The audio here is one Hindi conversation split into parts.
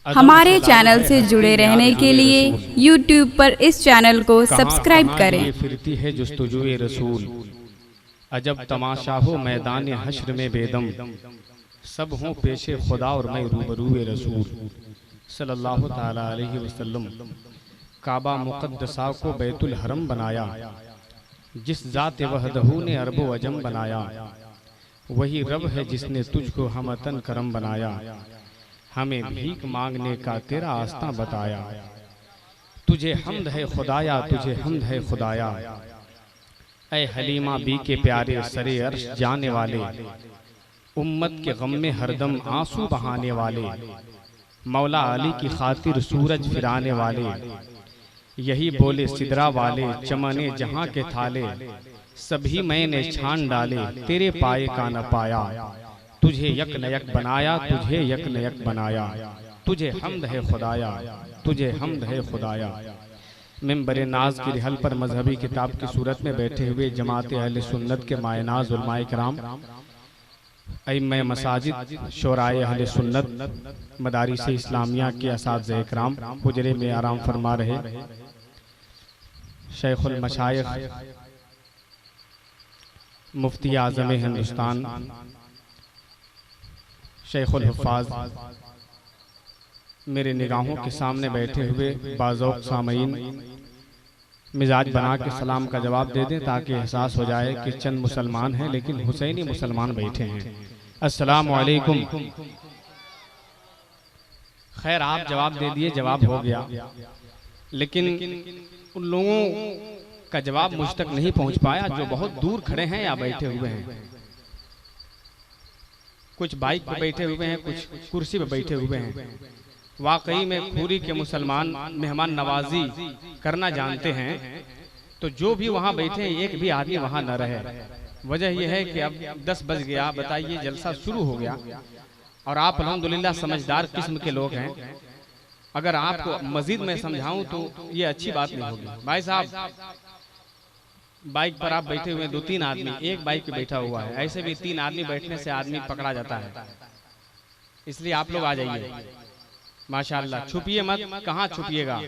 हमारे चैनल से जुड़े रहने के लिए YouTube पर इस चैनल को सब्सक्राइब करें। फिरती है जुस्तुजुए रसूल, अजब तमाशा हो मैदान हश्र में बेदम, सब हों पेशे खुदा और मैं रूबरूए रसूल सल्लल्लाहु ताला अलैहि वसल्लम। काबा मुक़द्दसा को बैतुल हरम बनाया, जिस ज़ात वहदहू ने अरबो अजम बनाया, वही रब है जिसने तुझको हमतन करम बनाया। हमें भीख मांगने का तेरा आस्था बताया, तुझे हम्द है खुदाया, तुझे हम्द है खुदाया। ऐ हलीमा बी के प्यारे सरे अर्श जाने वाले, उम्मत के गम में हरदम आंसू बहाने वाले, मौला अली की खातिर सूरज फिराने वाले, यही बोले सिदरा वाले चमने जहां के थाले, सभी मैंने छान डाले तेरे पाए का न पाया। तुझे यक न यक बनाया, तुझे यक न यक बनाया, तुझे हम्द है खुदाया, तुझे हम्द है खुदाया। मिंबर नाज की रिहल पर मजहबी किताब की सूरत में बैठे हुए जमात अहले सुन्नत के मायनाज उलमाए किराम, अइम्मे मसाजिद, शोराए अहले सुन्नत, मदारिस इस्लामिया के असातिज़े किराम हुजरे में आराम फरमा रहे शेखुल मशाइख मुफ्ती आज़म हिंदुस्तान शेखुल हुफ़ाज़, मेरे निगाहों के सामने बैठे हुए बाज़ौक़ सामईन मिजाज बना के सलाम का जवाब दे दें, ताकि एहसास हो जाए कि चंद मुसलमान हैं लेकिन हुसैनी मुसलमान बैठे हैं। अस्सलामु अलैकुम। खैर, आप जवाब दे दिए, जवाब हो गया, लेकिन उन लोगों का जवाब मुझ तक नहीं पहुंच पाया जो बहुत दूर खड़े हैं या बैठे हुए हैं। कुछ बाइक पे बैठे हुए हैं, कुछ कुर्सी पे बैठे हुए हैं। वाकई में खूरी के मुसलमान मेहमान नवाजी करना जानते हैं, तो जो भी वहाँ बैठे हैं एक भी आदमी वहाँ न रहे। वजह यह है कि अब 10 बज गया, बताइए जलसा शुरू हो गया, और आप अल्हम्दुलिल्लाह समझदार किस्म के लोग हैं। अगर आपको मजीद मैं समझाऊं तो ये अच्छी बात नहीं होगी। भाई साहब, बाइक पर आप बैठे हुए 2-3 आदमी, एक बाइक पे बैठा हुआ है, ऐसे भी 3 आदमी बैठने से आदमी पकड़ा जाता है। इसलिए आप लोग आ जाइए माशाअल्लाह, छुपिए मत। कहाँ छुपिएगा,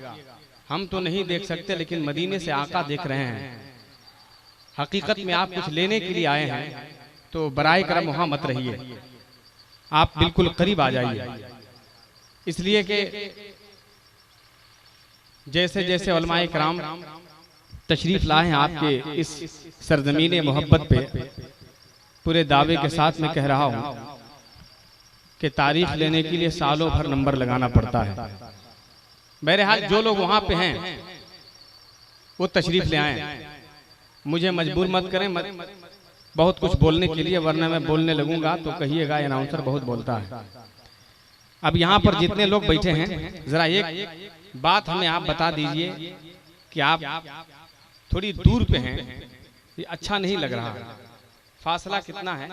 हम तो नहीं देख सकते, लेकिन मदीने से आका देख रहे हैं। हकीकत में आप कुछ लेने के लिए आए हैं तो बराए करम वहां मत रहिए, आप बिल्कुल करीब आ जाइए। इसलिए कि जैसे जैसे उलमाए किराम तशरीफ लाए हैं आपके इस सरजमीन मोहब्बत पे, पूरे दावे के साथ मैं कह रहा हूं कि तारीख लेने के लिए सालों भर नंबर लगाना पड़ता है। बहरहाल जो लोग वहां पे हैं वो तशरीफ ले आए, मुझे मजबूर मत करें बहुत कुछ बोलने के लिए, वरना मैं बोलने लगूंगा तो कहिएगा अनाउंसर बहुत बोलता है। अब यहाँ पर जितने लोग बैठे हैं, जरा एक बात हमें आप बता दीजिए कि आप थोड़ी दूर पे हैं, ये अच्छा नहीं लग रहा। फासला कितना है,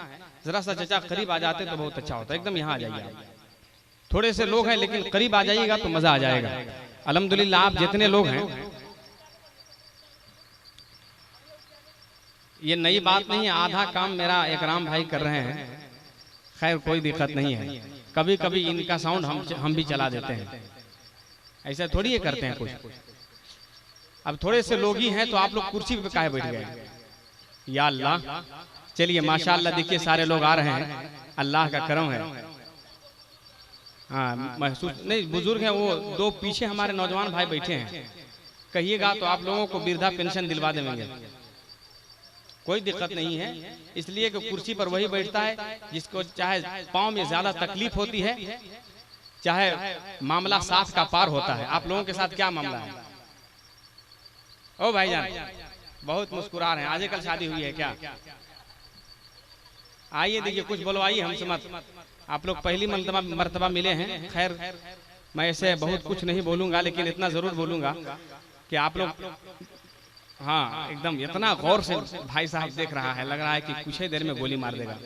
जरा सा चचा करीब आ जाते तो बहुत अच्छा होता। एकदम यहाँ आ जाइए आप। थोड़े से लोग हैं लेकिन करीब आ जाइएगा तो मजा आ जाएगा। अल्हम्दुलिल्लाह आप जितने लोग हैं, ये नई बात नहीं है, आधा काम मेरा इकराम भाई कर रहे हैं। खैर कोई दिक्कत नहीं है, कभी कभी इनका साउंड हम भी चला देते हैं, ऐसा थोड़ी ये करते हैं कुछ। अब थोड़े से लोग ही हैं तो आप लोग कुर्सी पे काहे बैठ गए? या अल्लाह, चलिए माशाअल्लाह, देखिए सारे लोग आ रहे हैं, अल्लाह का करम है। हाँ, महसूस नहीं, बुजुर्ग हैं वो, 2 पीछे हमारे नौजवान भाई बैठे हैं, कहिएगा तो आप लोगों को वृद्धा पेंशन दिलवा देंगे, कोई दिक्कत नहीं है। इसलिए कि कुर्सी पर वही बैठता है जिसको चाहे पाँव में ज्यादा तकलीफ होती है, चाहे मामला साथ का पार होता है। आप लोगों के साथ क्या मामला है? ओ भाईजान, बहुत मुस्कुरा रहे हैं, आज कल शादी हुई है क्या? आइए देखिए, कुछ बोलो, आइए हमसे मत। आप लोग पहली मर्तबा मिले हैं। खैर मैं ऐसे बहुत कुछ नहीं बोलूंगा, लेकिन इतना जरूर बोलूंगा कि आप लोग, हाँ एकदम इतना गौर से भाई साहब देख रहा है, लग रहा है कि कुछ ही देर में गोली मार देगा।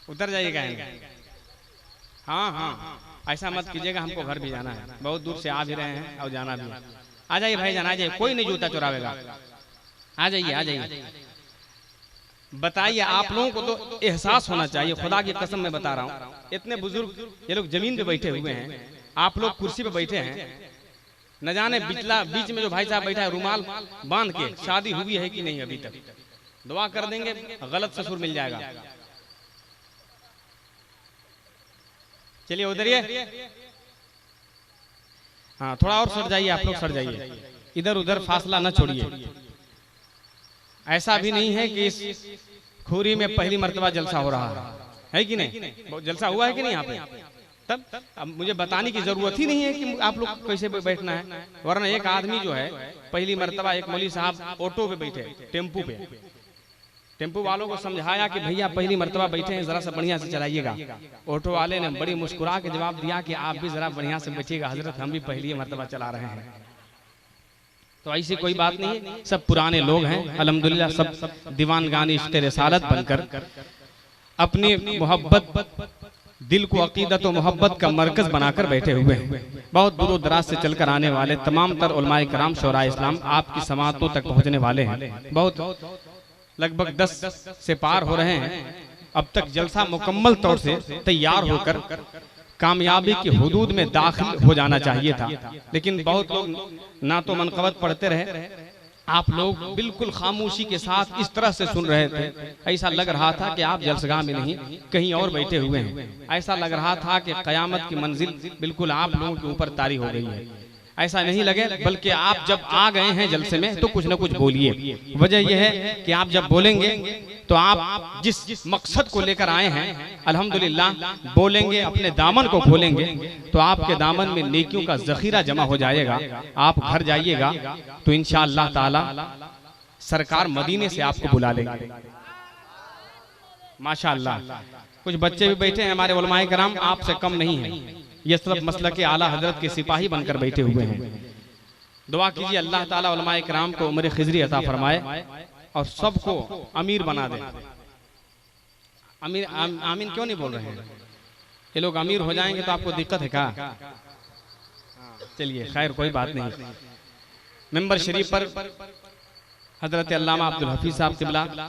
उतर जाइएगा। हाँ हाँ, ऐसा मत कीजिएगा, हमको घर भी जाना है, बहुत दूर से आ भी रहे हैं और जाना भी है। आ जाइए भाईजान, आ जाइए, कोई नहीं जूता चुरावेगा। आ जाइए आ जाइए। बताइए, आप लोगों को तो एहसास होना चाहिए, खुदा की कसम मैं बता रहा हूँ, इतने बुजुर्ग ये लोग जमीन पे बैठे हुए हैं, आप लोग कुर्सी पे बैठे हैं, न जाने बीच में जो भाई साहब बैठा है रुमाल बांध के, शादी हुई है कि नहीं अभी तक? दुआ कर देंगे, गलत ससुर मिल जाएगा। चलिए उधर, हाँ थोड़ा और सट जाइए, आप लोग सट जाइए, इधर उधर फासला न छोड़िए। ऐसा भी नहीं है कि इस खूरी में पहली मर्तबा जलसा हो रहा है कि नहीं? जलसा हुआ है कि नहीं यहाँ पे? तब अब मुझे बताने की जरूरत ही नहीं है कि आप लोग कैसे बैठना है, वरना एक आदमी जो है पहली मर्तबा, एक मौलवी साहब ऑटो पे बैठे, टेम्पू वालों को समझाया कि भैया पहली मर्तबा बैठे हैं, जरा सा बढ़िया से चलाइएगा। ऑटो वाले ने बड़ी मुस्कुरा के जवाब दिया कि आप भी जरा बढ़िया से बैठिएगा हजरत, हम भी पहली मर्तबा चला रहे हैं। तो ऐसी कोई बात नहीं है, सब पुराने लोग हैं अल्हम्दुलिल्लाह, सब दीवान गानी इश्क़ रिसालत बनकर अपनी मोहब्बत, दिल को अकीदत और मोहब्बत का मरकज बनाकर बैठे हुए हैं। बहुत दूर दराज से चलकर आने वाले तमाम तर उलमाए कराम शोरा इस्लाम आपकी समातों तक पहुंचने वाले हैं। बहुत लगभग 10 से पार हो रहे हैं। अब तक जलसा मुकम्मल तौर से तैयार होकर कामयाबी की हुदूद में दाखिल हो जाना चाहिए था, लेकिन बहुत लोग ना तो मनक़बत पढ़ते रहे, आप लोग बिल्कुल खामोशी के साथ इस तरह से सुन रहे थे, ऐसा लग रहा था कि आप जलसगाह में नहीं कहीं और बैठे हुए हैं। ऐसा लग रहा था कि क़यामत की मंजिल बिल्कुल आप लोगों के ऊपर तारी हो गई है। ऐसा नहीं लगे, बल्कि आप जब आ गए हैं जलसे में तो कुछ न कुछ बोलिए। वजह यह है कि आप जब बोलेंगे तो आप जिस मकसद को लेकर आए हैं अल्हम्दुलिल्लाह बोलेंगे, अपने दामन को खोलेंगे तो आपके दामन में नेकियों का जखीरा जमा हो जाएगा। आप घर जाइएगा तो इंशाअल्लाह ताला सरकार मदीने से आपको बुला लेंगे। माशाअल्लाह, कुछ बच्चे भी बैठे हैं हमारे उलमाए कराम, आपसे कम नहीं है, ये सब मसलक के आला हजरत के सिपाही बनकर बैठे हुए हैं। दुआ कीजिए अल्लाह ताला उलमाए कराम को उम्र खिजरी अता फरमाए और सबको अमीर बना दे। अमीर आमीन क्यों नहीं बोल रहे हैं? ये लोग अमीर हो जाएंगे तो आपको दिक्कत है क्या? चलिए खैर कोई बात नहीं। मेंबर शरीफ पर हजरत अल्लामा अब्दुल हफीज साहब क़िबला,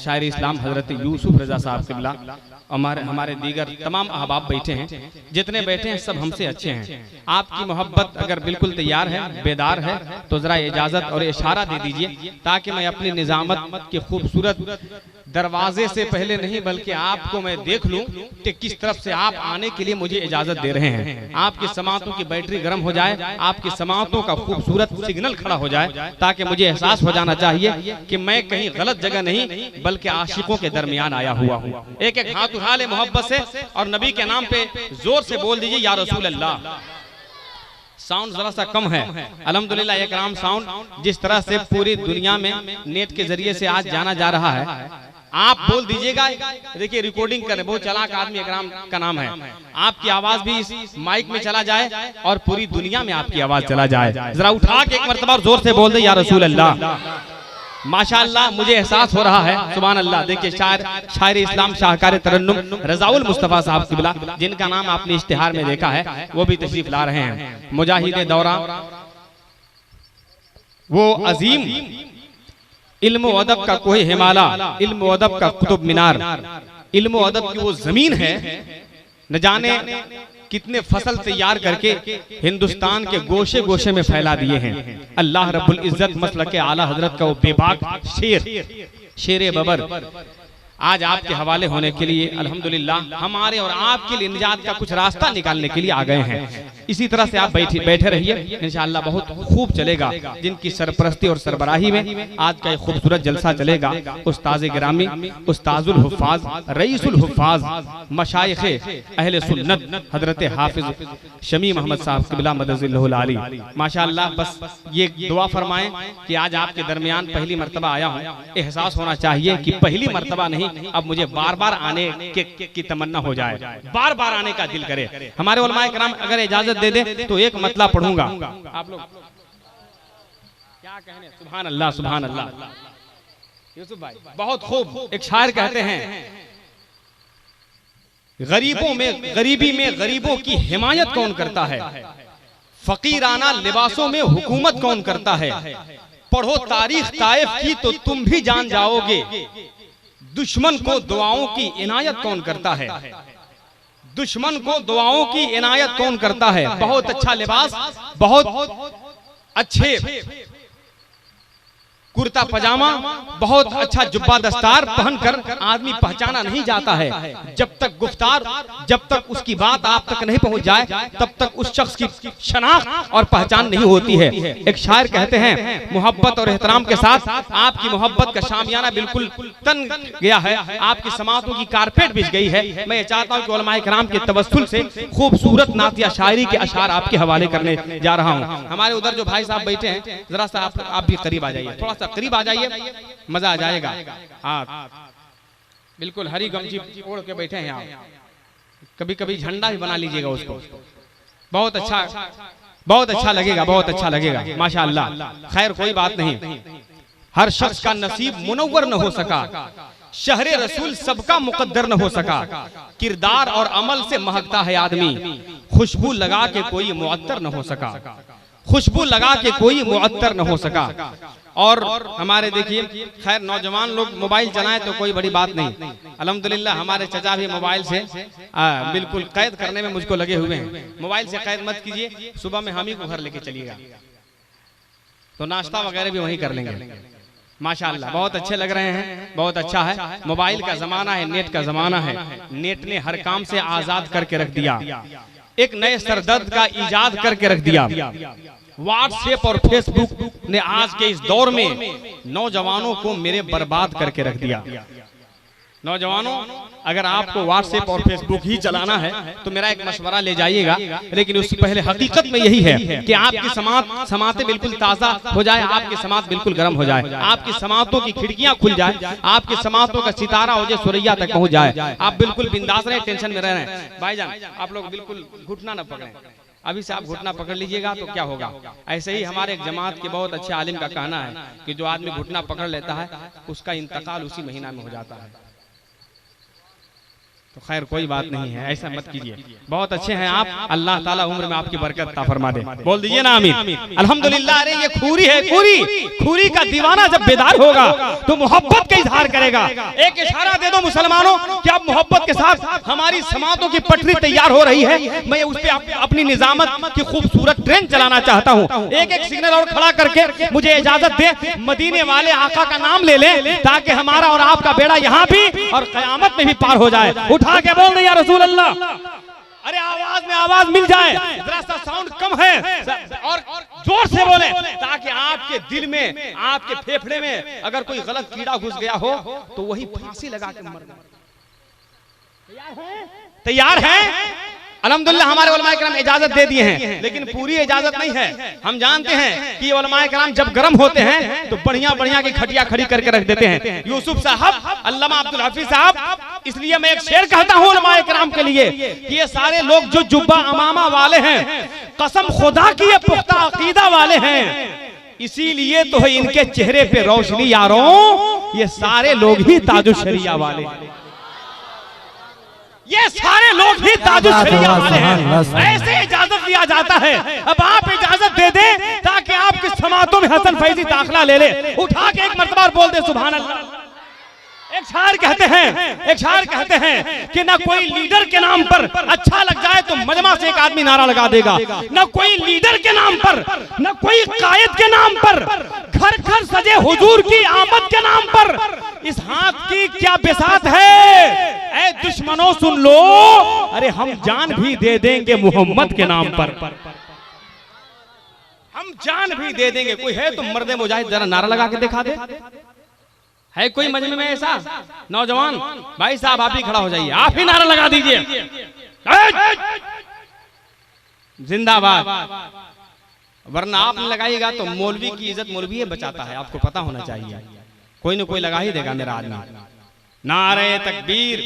शायर इस्लाम हजरत यूसुफ रजा साहब क़िबला, हमारे दीगर तमाम अहबाब बैठे हैं। जितने बैठे हैं सब हमसे अच्छे हैं। आपकी मोहब्बत अगर बिल्कुल तैयार है, बेदार है तो जरा इजाजत और इशारा दे दीजिए ताकि मैं अपनी निजामत के खूबसूरत दरवाजे से पहले नहीं बल्कि आपको मैं देख लूं कि किस तरफ से आप आने के लिए मुझे इजाजत दे रहे हैं। आपकी समातों की बैटरी गर्म हो जाए, आपकी समातों का खूबसूरत सिग्नल खड़ा हो जाए ताकि मुझे एहसास हो जाना चाहिए कि मैं कहीं गलत जगह नहीं बल्कि आशिकों के दरमियान आया हुआ हूँ। एक एक हाथ उठा ले मोहब्बत से और नबी के नाम पे जोर से बोल दीजिए या रसूल अल्लाह। साउंड जरा सा कम है अल्हम्दुलिल्लाह। ये कराम साउंड जिस तरह से पूरी दुनिया में नेट के जरिए से आज जाना जा रहा है, आप बोल दीजिएगा। देखिए रिकॉर्डिंग करें, बहुत चालाक आदमी इकराम का नाम है, आपकी आवाज भी इस माइक में चला जाए और पूरी दुनिया में आपकी आवाज चला जाए। जरा उठा के एक मर्तबा जोर से बोल दे या रसूल अल्लाह। माशाअल्लाह मुझे एहसास हो रहा है, सुभान अल्लाह। देखिए शायर इस्लाम शाहकार तरन्नुम रजाउल मुस्तफा साहब क़िबला, जिनका नाम आपने इश्तिहार में देखा है, वो भी तशरीफ ला रहे हैं। मुजाहिद दौरा, वो अजीम इल्म व अदब का कोई हिमाला, इल्म व अदब का कुतुब मीनार, इल्म व अदब की वो जमीन है, न जाने कितने फसल तैयार करके हिंदुस्तान के गोशे गोशे में फैला दिए हैं। अल्लाह रब्बुल इज्जत मसलक आला हजरत का वो बेबाक शेर बबर आज आपके हवाले होने के लिए अल्हम्दुलिल्लाह हमारे और आपके लिए निजात का कुछ रास्ता निकालने के लिए आ गए हैं। इसी तरह से आप बैठे रहिए, इंशाअल्लाह बहुत खूब चलेगा। जिनकी सरपरस्ती और सरबराही में आज का एक खूबसूरत जलसा चलेगा, उस्ताद गिरामी, उस्ताजुल हुफ़ाज़, रईसुल हुफ़ाज़, मशाइख़े अहले सुन्नत हजरत हाफिज शमी मोहम्मद साहब क़िबला मदज़िल्लहुल आली। माशाअल्लाह बस ये दुआ फरमाएं कि आज आपके दरमियान पहली मर्तबा आया हूँ, एहसास होना चाहिए कि पहली मर्तबा नहीं, अब मुझे बार बार आने की तमन्ना हो जाए, बार बार आने का दिल करे। हमारे उलमाए कराम अगर इजाजत दे दे तो एक मतला पढ़ूंगा। आप लोग क्या कहने? सुभान अल्लाह, सुभान अल्लाह। यूसुफ भाई बहुत खूब। एक शायर कहते हैं, गरीबी में गरीबों की हिमायत कौन करता है, फकीराना लिबासों में हुकूमत कौन करता है। पढ़ो तारीख ताइफ की तो तुम भी जान जाओगे, दुश्मन को दुआओं की इनायत कौन करता है? दुश्मन को दुआओं की इनायत कौन करता है? बहुत अच्छा लिबास, बहुत अच्छे कुर्ता पजामा, बहुत अच्छा जुब्बा दस्तार पहनकर आदमी पहचाना नहीं जाता है। जब तक गुफ्तार, जब तक उसकी बात आप तक नहीं पहुंच जाए, तब तक उस शख्स की शनाख्त और पहचान नहीं होती है। एक शायर कहते हैं, मोहब्बत और एहतराम के साथ आपकी मोहब्बत का शामियाना बिल्कुल तन गया है, आपकी समातों की कारपेट बिछ गई है। मैं चाहता हूँ कि उलमाए किराम के तवस्सुल से खूबसूरत नातिया शायरी के अशार आपके हवाले करने जा रहा हूँ। हमारे उधर जो भाई साहब बैठे हैं, जरा सा आप भी करीब आ जाइए, थोड़ा सा करीब आ जाइए, मजा आ जाएगा। आप बिल्कुल हरी गमछी ओढ़ के बैठे हैं आप, कभी कभी झंडा भी बना लीजिएगा उसको, बहुत अच्छा लगेगा, बहुत अच्छा लगेगा माशाअल्लाह। खैर कोई बात नहीं, हर शख्स का नसीब मुनव्वर न हो सका, शहरे रसूल सबका मुकद्दर न हो सका। किरदार और अमल से महकता है आदमी, खुशबू लगा के कोई मुअत्तर न हो सका, खुशबू लगा के कोई मुअत्तर न हो सका। और हमारे देखिए, खैर नौजवान लोग मोबाइल चलाएं तो कोई बड़ी बात नहीं, अल्हम्दुलिल्लाह हमारे चचा भी मोबाइल से बिल्कुल कैद करने में मुझको लगे हुए हैं। मोबाइल से कैद मत कीजिए, सुबह में हम ही को घर लेके चलिएगा, तो नाश्ता वगैरह भी वहीं कर लेंगे। माशाअल्लाह बहुत अच्छे लग रहे हैं, बहुत अच्छा है। मोबाइल का जमाना है, नेट का जमाना है, नेट ने हर काम से आजाद करके रख दिया, एक नए सरदर्द का इजाद करके रख दिया। व्हाट्सएप और फेसबुक ने आज के इस दौर में नौजवानों को मेरे बर्बाद करके रख दिया। नौजवानों, अगर आपको व्हाट्सएप और फेसबुक ही चलाना है तो मेरा एक मशवरा ले जाइएगा, लेकिन उससे पहले हकीकत में यही है कि आपकी समातें बिल्कुल ताज़ा हो जाए, आपकी समात बिल्कुल गर्म हो जाए, आपकी समातों की खिड़कियां खुल जाए, आपकी समातों का सितारा हो जाए, सुरैया तक पहुंच जाए, आप बिल्कुल बिंदास रहे, टेंशन में रह रहे हैं। भाईजान आप लोग बिल्कुल घुटना न पकड़ें, अभी से आप घुटना पकड़ लीजिएगा तो क्या होगा। ऐसे ही हमारे एक जमात के बहुत अच्छे आलिम का कहना है कि जो आदमी घुटना पकड़ लेता है उसका इंतकाल उसी महीना में हो जाता है। तो खैर कोई बात नहीं है, ऐसा मत कीजिए। बहुत अच्छे हैं आप, अल्लाह ताला उम्र में आपकी बरकत अता फरमा दे। बोल दीजिए ना आमीन। अल्हम्दुलिल्लाह। अरे ये खूरी है, खूरी का दीवाना जब बेदार होगा तो मोहब्बत का इजहार करेगा। एक इशारा दे दो मुसलमानों कि आप मोहब्बत के साथ, हमारी समातों की पटरी तैयार हो रही है, मैं उस पर अपनी निजामत की खूबसूरत ट्रेन चलाना चाहता हूँ। एक एक सिग्नल और खड़ा करके मुझे इजाजत दे, मदीने वाले आका का नाम ले ले, ताकि हमारा और आपका बेड़ा यहाँ भी और कयामत में भी पार हो जाए। उठा के बोल दे या रसूल अल्लाह। अरे आवाज में आवाज मिल जाए, जरा सा साउंड कम है और जोर से बोले, ताकि आपके दिल में, आपके फेफड़े में अगर कोई गलत कीड़ा घुस गया हो तो वही फांसी लगा के मर जाए। तैयार है? अल्हम्दुलिल्लाह हमारे उलमाए किराम इजाजत दे दिए हैं, लेकिन पूरी इजाजत नहीं है। हम जानते हैं कि उलमाए किराम जब गर्म होते हैं तो बढ़िया बढ़िया की खटिया खड़ी करके रख देते हैं। यूसुफ साहब, अल्लामा अब्दुल हफीज साहब, इसलिए मैं एक शेर कहता हूँ उलमाए किराम के लिए कि ये सारे लोग जो जुब्बा अमामा वाले हैं, कसम खुदा की ये पुख्ता अकीदा वाले हैं, इसीलिए तो है इनके चेहरे पे रोशनी यारों, ये सारे लोग ही ताजुल शरिया वाले हैं, ये सारे लोग ही ताजुल शरिया वाले हैं। ऐसे इजाजत दिया जाता है। अब आप इजाजत दे दें ताकि आपकी समातों में हसन फैजी दाखिला ले ले। उठा के एक मर्तबा बोल दे सुभान अल्लाह। एक शायर कहते हैं कि ना कोई लीडर के नाम पर अच्छा लग जाए तो मजमा से एक आदमी नारा लगा देगा, ना कोई लीडर के नाम पर, ना कोई कायद के नाम पर, घर घर सजे हुजूर की आमद के नाम पर इस हाथ की क्या बिसात है। ऐ दुश्मनों सुन लो, अरे हम जान भी दे देंगे मोहम्मद के नाम पर, हम जान भी दे देंगे। कोई है तो मर्दे मुजाहिद जरा नारा लगा के दिखा दे। है कोई मजमे में ऐसा नौजवान? भाई साहब आप ही खड़ा हो जाइए, आप ही नारा लगा दीजिए, जिंदाबाद। वरना आप लगाइएगा तो मौलवी की इज्जत मौलवी बचाता है, आपको पता होना चाहिए। कोई न कोई लगा ही देगा मेरा आदमी। नारे तकबीर,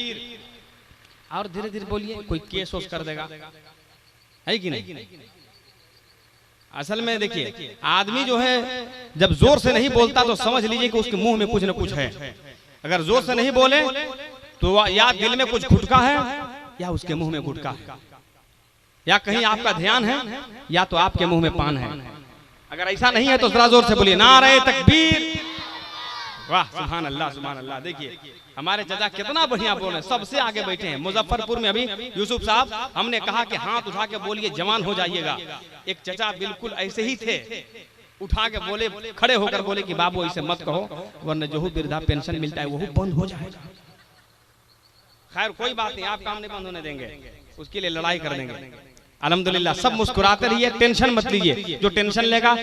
और धीरे धीरे बोलिए, कोई केस वोस कर देगा, है कि नहीं? असल में देखिए, आदमी जो है जब जोर से नहीं बोलता तो समझ लीजिए कि उसके मुंह में कुछ न कुछ है। अगर जोर से नहीं बोले तो या दिल में कुछ घुटका है या उसके मुंह में घुटका है, या कहीं आपका ध्यान है या तो आपके मुंह में पान है। अगर ऐसा नहीं है तो जरा जोर से बोलिए, नारे तकबीर, वाह सुभान अल्लाह सुभान अल्लाह। देखिए हमारे चाचा कितना बढ़िया बोल रहे हैं, सबसे आगे बैठे हैं। मुजफ्फरपुर में अभी यूसुफ साहब, हमने कहा कि हाथ उठा के बोलिए जवान हो जाइएगा। एक चाचा बिल्कुल ऐसे ही थे, उठा के बोले, खड़े होकर बोले कि बाबू ऐसे मत कहो, वरना जो वृद्धा पेंशन मिलता है वो बंद हो जाएगा। खैर कोई बात नहीं, आप काम नहीं बंद होने देंगे, उसके लिए लड़ाई कर देंगे। अल्हम्दुलिल्लाह सब मुस्कुराते रहिए, टेंशन मत लीजिए। जो टेंशन लेगा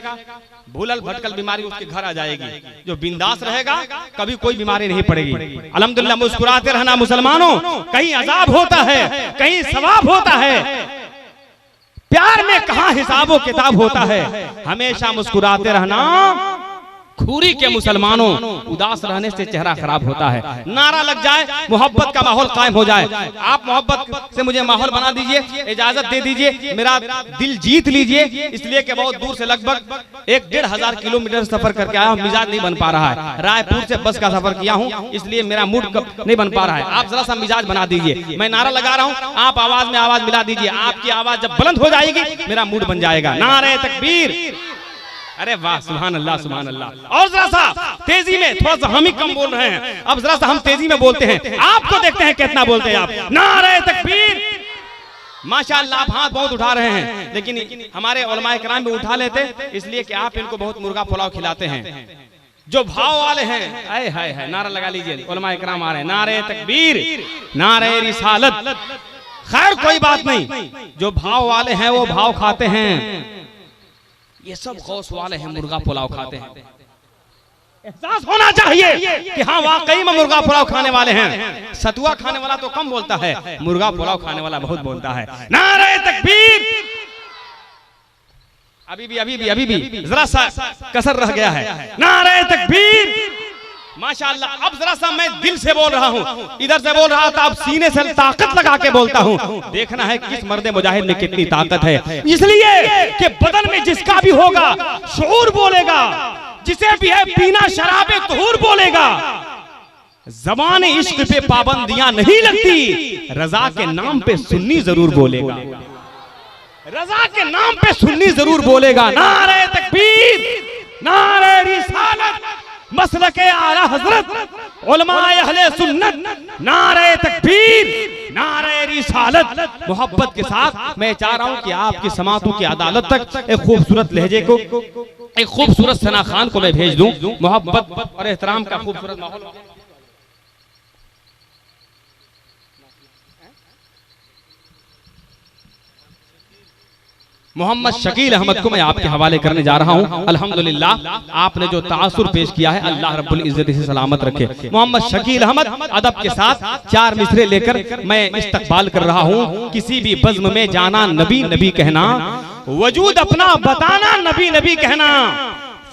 भूलल भटकल बीमारी उसके घर आ जाएगी, जो बिंदास रहेगा कभी कोई बीमारी नहीं पड़ेगी। अल्हम्दुलिल्लाह मुस्कुराते रहना मुसलमानों, कहीं अजाब होता है कहीं सवाब होता है, प्यार में कहाँ हिसाबो किताब होता है। हमेशा मुस्कुराते रहना। खूरी के मुसलमानों, उदास रहने से चेहरा खराब होता है। नारा लग जाए, मोहब्बत का माहौल कायम हो जाए। आप मोहब्बत से मुझे माहौल बना दीजिए, इजाजत दे दीजिए, मेरा दिल जीत लीजिए। इसलिए कि बहुत दूर से लगभग 1-1.5 किलोमीटर सफर करके आया हूँ, मिजाज नहीं बन पा रहा है। रायपुर से बस का सफर किया हूँ, इसलिए मेरा मूड नहीं बन पा रहा है। आप जरा सा मिजाज बना दीजिए। मैं नारा लगा रहा हूँ, आप आवाज में आवाज मिला दीजिए। आपकी आवाज जब बुलंद हो जाएगी मेरा मूड बन जाएगा। नारे तकबीर। अरे वाह सुभान अल्लाह सुभान अल्लाह। और जरा सा तेजी में, थोड़ा सा हम ही कम बोल रहे हैं, अब जरा सा हम तेजी में बोलते हैं। आपको देखते हैं कितना बोलते हैं आप। नारे तकबीर। माशाअल्लाह आप हाथ बहुत उठा रहे हैं, लेकिन हमारे उलमाए किराम भी उठा लेते, इसलिए कि आप इनको बहुत मुर्गा पुलाव खिलाते हैं। जो भाव वाले हैं, आए हाय हाय, नारा लगा लीजिए। उलमाए किराम आ रहे हैं। नारे तकबीर, नारे रिसालत। खैर कोई बात नहीं, जो भाव वाले हैं वो भाव खाते हैं। ये सब खौस वाले हैं, मुर्गा पुलाव खाते हैं। एहसास होना चाहिए कि हाँ वाकई में मुर्गा पुलाव खाने वाले हैं। सतुआ खाने वाला तो कम बोलता है, मुर्गा पुलाव खाने वाला बहुत बोलता है। नारे तकबीर। अभी भी जरा सा कसर रह गया है। नारे तकबीर। माशाअल्लाह अब जरा सा मैं दिल से बोल रहा हूँ, इधर से बोल रहा था, अब सीने से ताकत लगा के बोलता हूँ। देखना है किस मर्द मुजाहिद में कितनी ताकत है। इसलिए कि बदन में जिसका भी होगा शऊर बोलेगा, जिसे भी है पीना शराबे तुहूर बोलेगा। ज़बान इश्क पे पाबंदियां नहीं लगती, रजा के नाम पे सुन्नी जरूर बोलेगा। रजा के नाम पे सुन्नी जरूर बोलेगा। नारे तकबीर, नारे रिसालत, मसलके आला हजरत उलमाए अहले सुन्नत। नारे तकबीर, नारे रिसालत। मोहब्बत के साथ मैं चाह रहा हूं कि आपकी समातों की अदालत तक एक खूबसूरत लहजे को, एक खूबसूरत सना खान को मैं भेज दूं। मोहब्बत और एहतराम का खूबसूरत माहौल। मोहम्मद शकील अहमद को मैं आपके हवाले करने जा रहा हूं। अल्हम्दुलिल्लाह आपने जो तासुर पेश किया है, अल्लाह रब्बुल इज्जत से सलामत रखे। मोहम्मद शकील अहमद अदब के साथ 4 मिसरे लेकर मैं इस्तकबाल कर रहा हूं। किसी भी बज़्म में जाना नबी नबी कहना, वजूद अपना बताना नबी नबी कहना।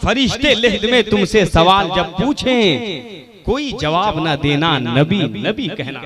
फरिश्ते लहद में तुमसे सवाल जब पूछें, कोई जवाब न देना नबी नबी कहना।